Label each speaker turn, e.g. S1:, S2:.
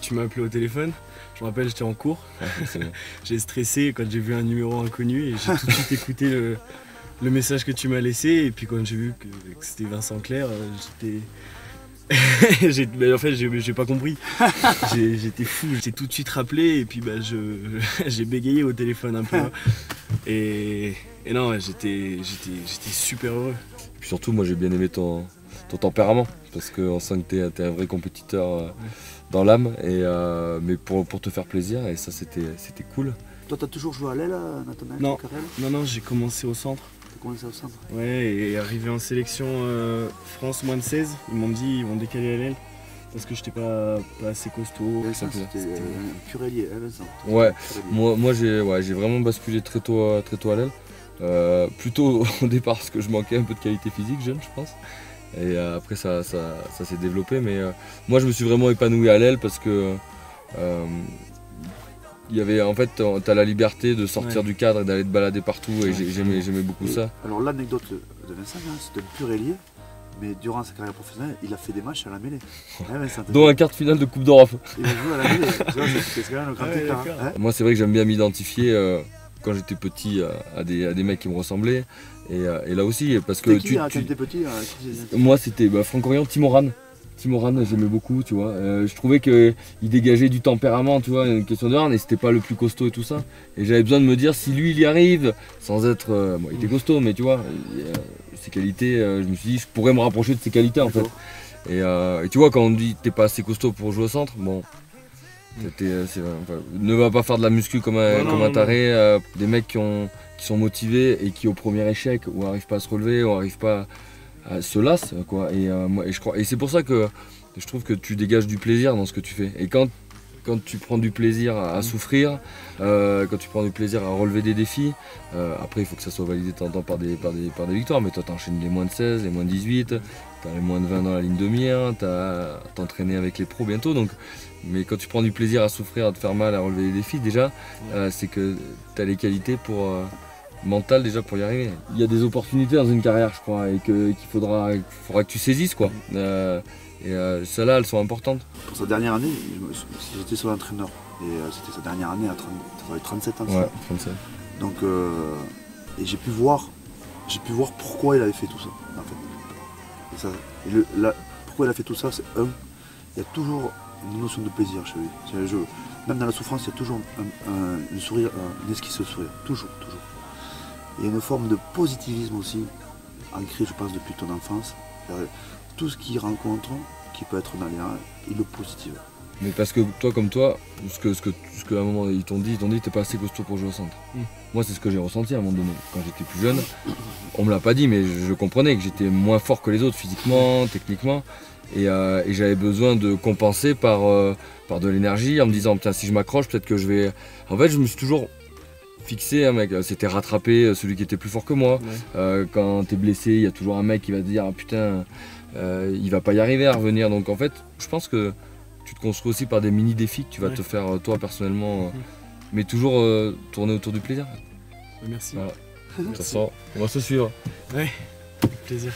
S1: tu m'as appelé au téléphone. Je me rappelle, j'étais en cours.
S2: Ouais,
S1: j'ai stressé quand j'ai vu un numéro inconnu et j'ai tout de suite écouté le message que tu m'as laissé. Et puis quand j'ai vu que c'était Vincent Clerc, en fait, j'ai pas compris. J'étais fou, j'ai tout de suite rappelé et puis j'ai bégayé au téléphone un peu. Et non, ouais, j'étais super heureux.
S2: Puis surtout, moi j'ai bien aimé ton tempérament, parce qu'on sent que t'es un vrai compétiteur dans l'âme, mais pour te faire plaisir, et ça c'était cool.
S3: Toi, t'as toujours joué à l'aile, Nathanaël?
S1: Non, j'ai commencé au centre.
S3: T'as commencé au centre?
S1: Ouais, et arrivé en sélection France moins de 16, ils m'ont dit ils vont décaler à l'aile parce que j'étais pas assez costaud.
S3: C'était un pur ailier, hein, Vincent?
S2: Ouais, moi j'ai vraiment basculé très tôt à l'aile. Plutôt au départ parce que je manquais un peu de qualité physique jeune, je pense. Et après ça s'est développé, mais moi je me suis vraiment épanoui à l'aile parce que il y avait, en fait, t'as la liberté de sortir du cadre et d'aller te balader partout, et j'aimais beaucoup ça.
S3: Alors l'anecdote de Vincent, c'est un pur ailier, mais durant sa carrière professionnelle, il a fait des matchs à la mêlée.
S2: Dont un quart de finale de Coupe d'Europe.
S3: Il a joué à la mêlée, c'est quand même le grand écart. Hein.
S2: Moi c'est vrai que j'aime bien m'identifier quand j'étais petit à des mecs qui me ressemblaient, et là aussi, parce que
S3: quand tu étais petit,
S2: moi c'était Franck Orion, Timoran, j'aimais beaucoup, tu vois. Je trouvais qu'il dégageait du tempérament, tu vois, une question de hargne, et c'était pas le plus costaud et tout ça. Et j'avais besoin de me dire si lui il y arrive, sans être. Bon, il était costaud, mais tu vois, ses qualités, je me suis dit, je pourrais me rapprocher de ses qualités en fait. Et tu vois, quand on dit t'es pas assez costaud pour jouer au centre, bon. Ne va pas faire de la muscu comme un taré. Des mecs qui sont motivés et qui au premier échec ou n'arrivent pas à se relever, ou n'arrivent pas se lasse, quoi. Et c'est pour ça que je trouve que tu dégages du plaisir dans ce que tu fais. Et quand tu prends du plaisir à souffrir, quand tu prends du plaisir à relever des défis, après il faut que ça soit validé de temps en temps par des victoires, mais toi t'enchaînes les moins de 16, les moins de 18, t'as les moins de 20 dans la ligne de mire, t'as entraîné avec les pros bientôt, donc. Mais quand tu prends du plaisir à souffrir, à te faire mal, à relever des défis, déjà, c'est que t'as les qualités mentales déjà pour y arriver. Il y a des opportunités dans une carrière, je crois, et qu'il faudra que tu saisisses, quoi. Celles-là, elles sont importantes.
S3: Pour sa dernière année, j'étais sur l'entraîneur, et c'était sa dernière année à 37 ans.
S2: Ouais, 37.
S3: Donc, et j'ai pu voir pourquoi il avait fait tout ça, en fait. Pourquoi il a fait tout ça, c'est il y a toujours une notion de plaisir chez lui. Même dans la souffrance, il y a toujours une esquisse de sourire, toujours. Il y a une forme de positivisme aussi, ancré, je pense, depuis ton enfance. Tout ce qu'il rencontre, qui peut être dans les rangs, il le positive.
S2: Mais parce que toi, comme toi, ce que à un moment ils t'ont dit t'es pas assez costaud pour jouer au centre. Moi, c'est ce que j'ai ressenti à un moment donné. Quand j'étais plus jeune, on me l'a pas dit, mais je comprenais que j'étais moins fort que les autres physiquement, techniquement. Et j'avais besoin de compenser par de l'énergie, en me disant putain, si je m'accroche, peut-être que je vais. En fait, je me suis toujours fixé, un mec, c'était rattraper celui qui était plus fort que moi. Quand t'es blessé, il y a toujours un mec qui va te dire ah, putain, il va pas y arriver à revenir. Donc en fait, je pense que tu te construis aussi par des mini défis que tu vas te faire toi personnellement, mais toujours tourner autour du plaisir.
S1: Merci.
S2: Voilà. De toute façon, on va se suivre.
S1: Ouais, avec plaisir.